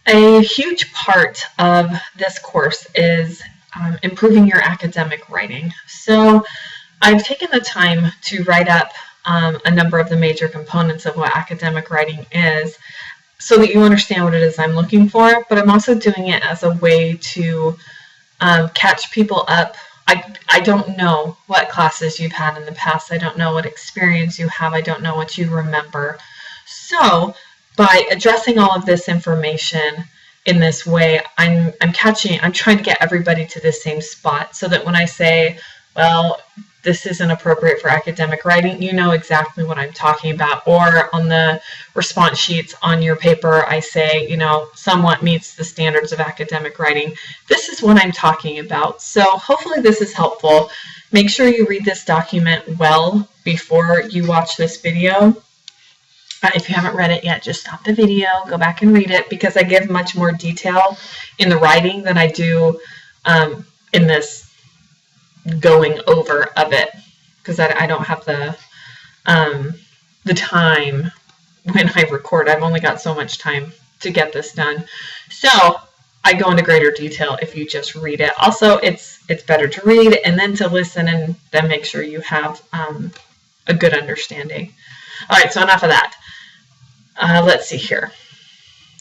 A huge part of this course is improving your academic writing. So I've taken the time to write up a number of the major components of what academic writing is so that you understand what it is I'm looking for, but I'm also doing it as a way to catch people up. I don't know what classes you've had in the past. I don't know what experience you have. I don't know what you remember. So by addressing all of this information in this way, I'm trying to get everybody to the same spot so that when I say, well, this isn't appropriate for academic writing, you know exactly what I'm talking about. Or on the response sheets on your paper, I say, somewhat meets the standards of academic writing. This is what I'm talking about. So hopefully this is helpful. Make sure you read this document well before you watch this video. If you haven't read it yet, just stop the video, go back and read it, because I give much more detail in the writing than I do in this going over of it, because I don't have the time when I record. I've only got so much time to get this done. So I go into greater detail if you just read it. Also, it's better to read and then to listen and then make sure you have a good understanding. All right, so enough of that. Let's see here.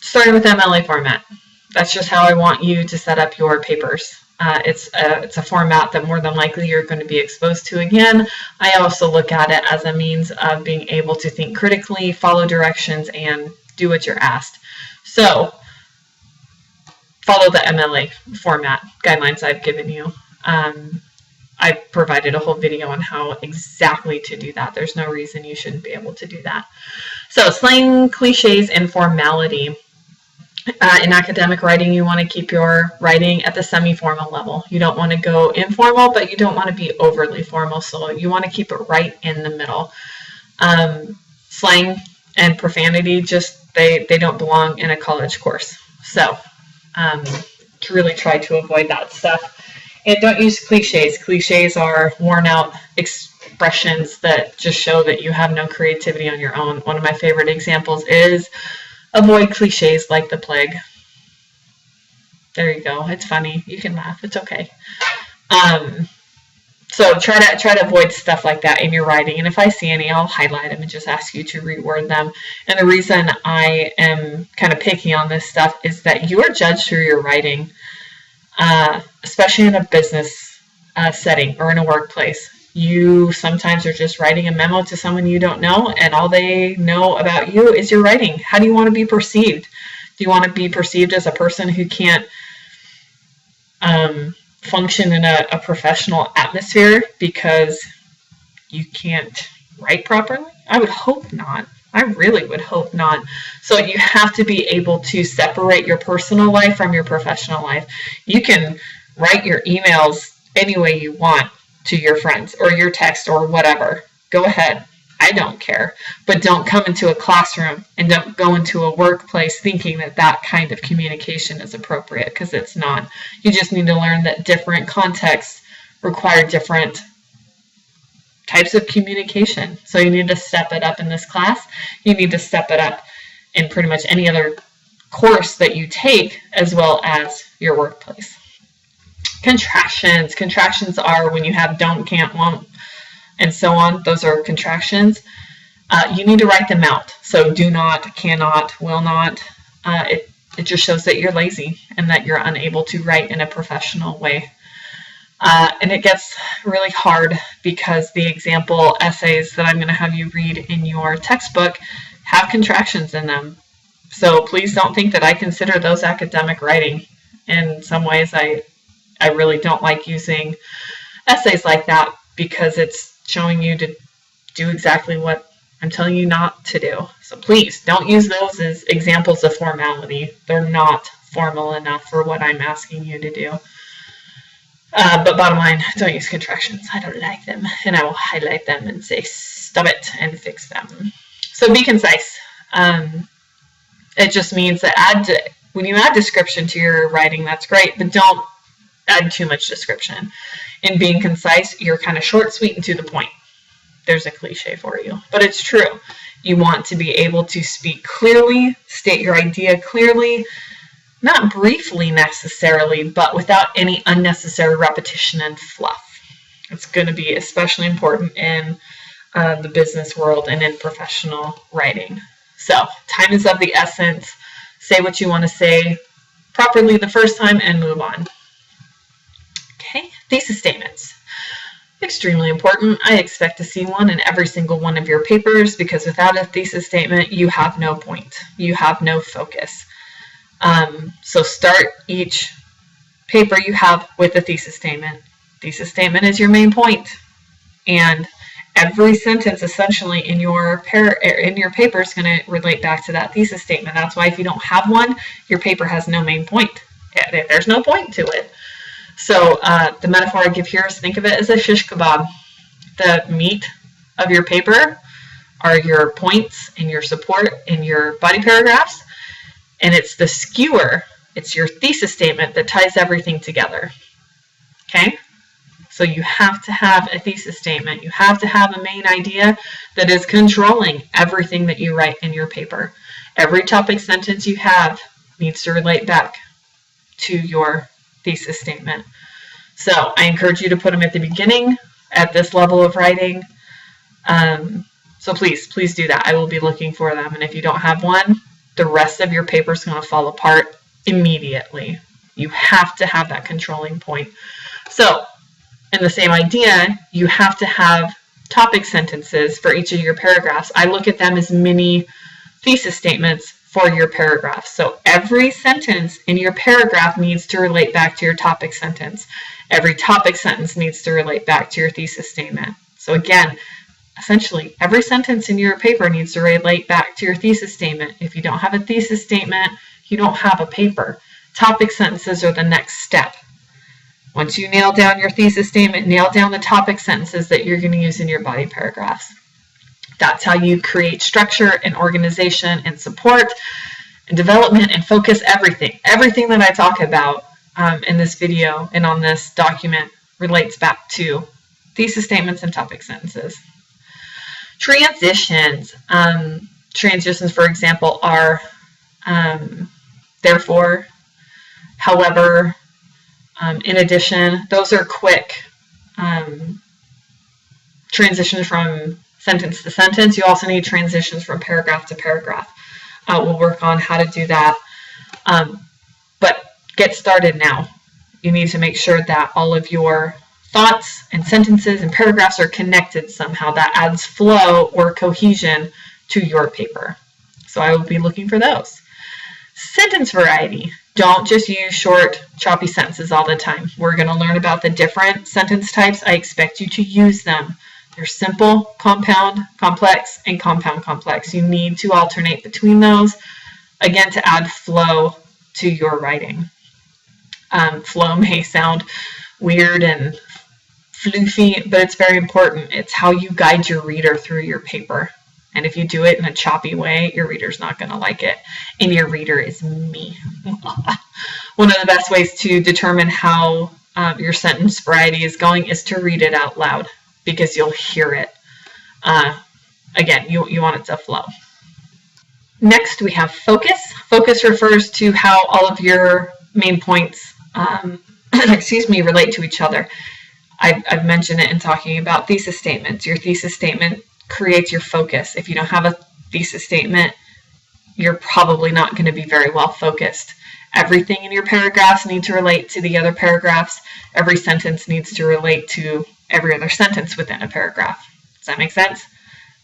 Starting with MLA format. That's just how I want you to set up your papers. It's a format that more than likely you're going to be exposed to again. I also look at it as a means of being able to think critically, follow directions, and do what you're asked. So follow the MLA format guidelines I've given you. I provided a whole video on how exactly to do that. There's no reason you shouldn't be able to do that. So slang, cliches, and formality. In academic writing, you want to keep your writing at the semi-formal level. You don't want to go informal, but you don't want to be overly formal. So you want to keep it right in the middle. Slang and profanity, they don't belong in a college course. So really try to avoid that stuff. And don't use cliches. Cliches are worn out expressions that just show that you have no creativity on your own. One of my favorite examples is avoid cliches like the plague. There you go. It's funny. You can laugh. It's okay. So try to avoid stuff like that in your writing. And if I see any, I'll highlight them and just ask you to reword them. And the reason I am kind of picky on this stuff is that you are judged through your writing. Especially in a business setting or in a workplace. You sometimes are just writing a memo to someone you don't know, and all they know about you is your writing. How do you want to be perceived? Do you want to be perceived as a person who can't function in a professional atmosphere because you can't write properly? I would hope not. I really would hope not. So you have to be able to separate your personal life from your professional life. You can write your emails any way you want to your friends or your text or whatever. Go ahead. I don't care. But don't come into a classroom and don't go into a workplace thinking that that kind of communication is appropriate, because it's not. You just need to learn that different contexts require different types of communication. So you need to step it up in this class. You need to step it up in pretty much any other course that you take, as well as your workplace. Contractions. Contractions are when you have don't, can't, won't, and so on. Those are contractions. You need to write them out. So do not, cannot, will not. It just shows that you're lazy and that you're unable to write in a professional way. And it gets really hard because the example essays that I'm going to have you read in your textbook have contractions in them. So please don't think that I consider those academic writing. In some ways, I really don't like using essays like that because it's showing you to do exactly what I'm telling you not to do. So please don't use those as examples of formality. They're not formal enough for what I'm asking you to do. But bottom line, don't use contractions. I don't like them, and I will highlight them and say stop it and fix them. So be concise. It just means that when you add description to your writing, that's great, but don't add too much description. In being concise, you're kind of short, sweet, and to the point. There's a cliche for you, but it's true. You want to be able to speak clearly, state your idea clearly, not briefly necessarily, but without any unnecessary repetition and fluff. It's going to be especially important in the business world and in professional writing. So time is of the essence. Say what you want to say properly the first time and move on. Okay, thesis statements. Extremely important. I expect to see one in every single one of your papers, because without a thesis statement, you have no point. You have no focus. So start each paper you have with a thesis statement. Thesis statement is your main point, and every sentence essentially in your paper is going to relate back to that thesis statement. That's why if you don't have one, your paper has no main point. There's no point to it. So the metaphor I give here is, think of it as a shish kebab. The meat of your paper are your points and your support and your body paragraphs, and it's the skewer, it's your thesis statement that ties everything together. Okay? So you have to have a thesis statement. You have to have a main idea that is controlling everything that you write in your paper. Every topic sentence you have needs to relate back to your thesis statement. So I encourage you to put them at the beginning at this level of writing. So please do that. I will be looking for them. And if you don't have one, the rest of your paper is going to fall apart immediately. You have to have that controlling point. So in the same idea, you have to have topic sentences for each of your paragraphs. I look at them as mini thesis statements for your paragraph. So every sentence in your paragraph needs to relate back to your topic sentence. Every topic sentence needs to relate back to your thesis statement. So again, essentially, every sentence in your paper needs to relate back to your thesis statement. If you don't have a thesis statement, you don't have a paper. Topic sentences are the next step. Once you nail down your thesis statement, nail down the topic sentences that you're going to use in your body paragraphs. That's how you create structure and organization and support and development and focus everything. Everything that I talk about in this video and on this document relates back to thesis statements and topic sentences. Transitions. Transitions, for example, are therefore, however, in addition. Those are quick transitions from sentence to sentence. You also need transitions from paragraph to paragraph. We'll work on how to do that. But get started now. You need to make sure that all of your thoughts and sentences and paragraphs are connected somehow. That adds flow or cohesion to your paper. So I will be looking for those. Sentence variety. Don't just use short, choppy sentences all the time. We're going to learn about the different sentence types. I expect you to use them. They're simple, compound, complex, and compound, complex. You need to alternate between those, again, to add flow to your writing. Flow may sound weird and floofy, but it's very important. It's how you guide your reader through your paper. And if you do it in a choppy way, your reader's not going to like it. And your reader is me. One of the best ways to determine how your sentence variety is going is to read it out loud, because you'll hear it. Again, you want it to flow. Next, we have focus. Focus refers to how all of your main points relate to each other. I've mentioned it in talking about thesis statements. Your thesis statement creates your focus. If you don't have a thesis statement, you're probably not going to be very well focused. Everything in your paragraphs needs to relate to the other paragraphs. Every sentence needs to relate to every other sentence within a paragraph. Does that make sense?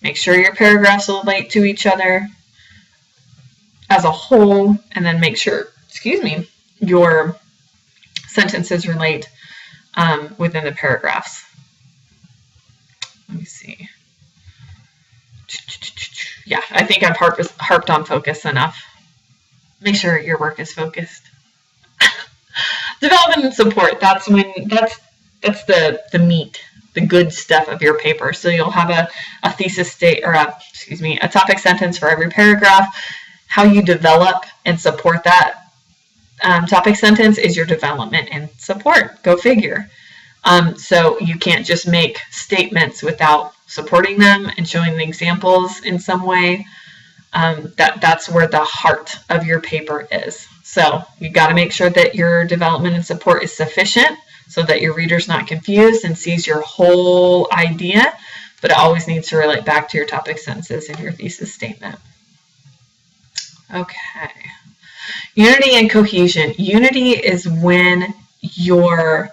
Make sure your paragraphs relate to each other as a whole, and then make sure, your sentences relate within the paragraphs. Let me see. Yeah, I think I've harped on focus enough. Make sure your work is focused. Development and support. That's the meat, the good stuff of your paper. So you'll have a thesis a topic sentence for every paragraph. How you develop and support that topic sentence is your development and support. Go figure. So you can't just make statements without supporting them and showing the examples in some way. That's where the heart of your paper is. So you got to make sure that your development and support is sufficient so that your reader's not confused and sees your whole idea, but it always needs to relate back to your topic sentences and your thesis statement. Okay. Unity and cohesion. Unity is when your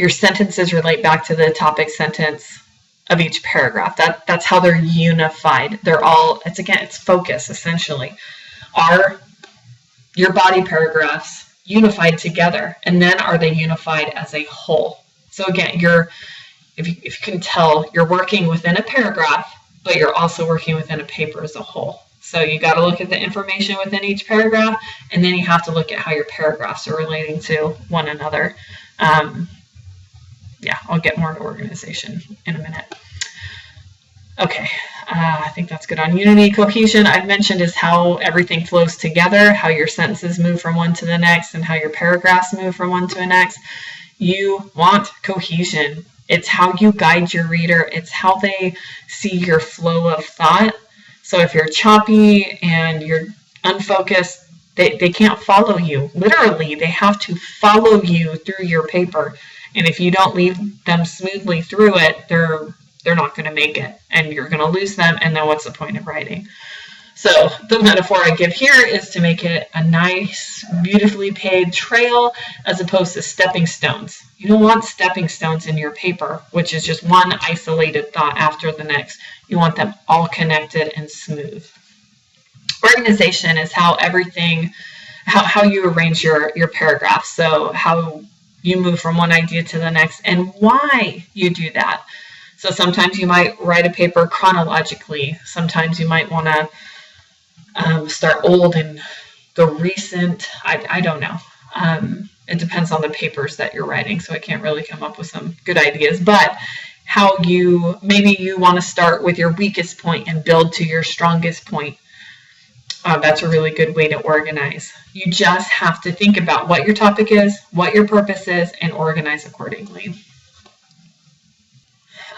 sentences relate back to the topic sentence of each paragraph. That's how they're unified. They're all, it's focus essentially. Are your body paragraphs unified together, and then are they unified as a whole? So again, if you can tell, you're working within a paragraph, but you're also working within a paper as a whole. So you got to look at the information within each paragraph, and then you have to look at how your paragraphs are relating to one another. Yeah, I'll get more into organization in a minute. Okay, I think that's good on unity. Cohesion, I've mentioned, is how everything flows together, how your sentences move from one to the next, and how your paragraphs move from one to the next. You want cohesion. It's how you guide your reader. It's how they see your flow of thought. So if you're choppy and you're unfocused, they can't follow you. Literally, they have to follow you through your paper. And if you don't lead them smoothly through it, they're not going to make it, and you're going to lose them, and then what's the point of writing? So the metaphor I give here is to make it a nice, beautifully paved trail as opposed to stepping stones. You don't want stepping stones in your paper, which is just one isolated thought after the next. You want them all connected and smooth. Organization is how you arrange your paragraphs. So how you move from one idea to the next and why you do that. So sometimes you might write a paper chronologically. Sometimes you might want to start old and go recent. I don't know. It depends on the papers that you're writing, so I can't really come up with some good ideas. But maybe you want to start with your weakest point and build to your strongest point. That's a really good way to organize. You just have to think about what your topic is, what your purpose is, and organize accordingly.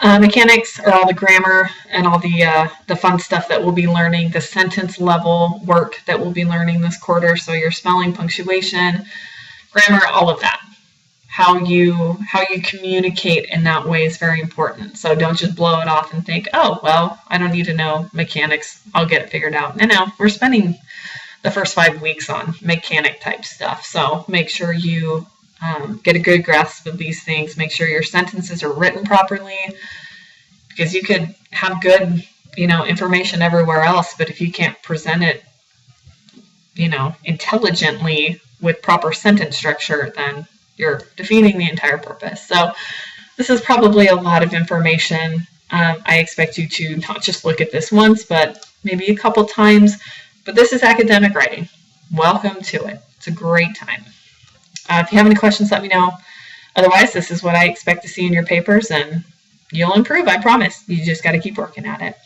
Mechanics are all the grammar and all the fun stuff that we'll be learning, the sentence level work that we'll be learning this quarter. So your spelling, punctuation, grammar, all of that. How you communicate in that way is very important. So don't just blow it off and think, oh, well, I don't need to know mechanics. I'll get it figured out. No, we're spending the first 5 weeks on mechanic type stuff. So make sure you get a good grasp of these things. Make sure your sentences are written properly, because you could have good, information everywhere else, but if you can't present it, intelligently with proper sentence structure, then you're defeating the entire purpose. So this is probably a lot of information. I expect you to not just look at this once, but maybe a couple times. But this is academic writing. Welcome to it. It's a great time. If you have any questions, let me know. Otherwise, this is what I expect to see in your papers, and you'll improve, I promise. You just got to keep working at it.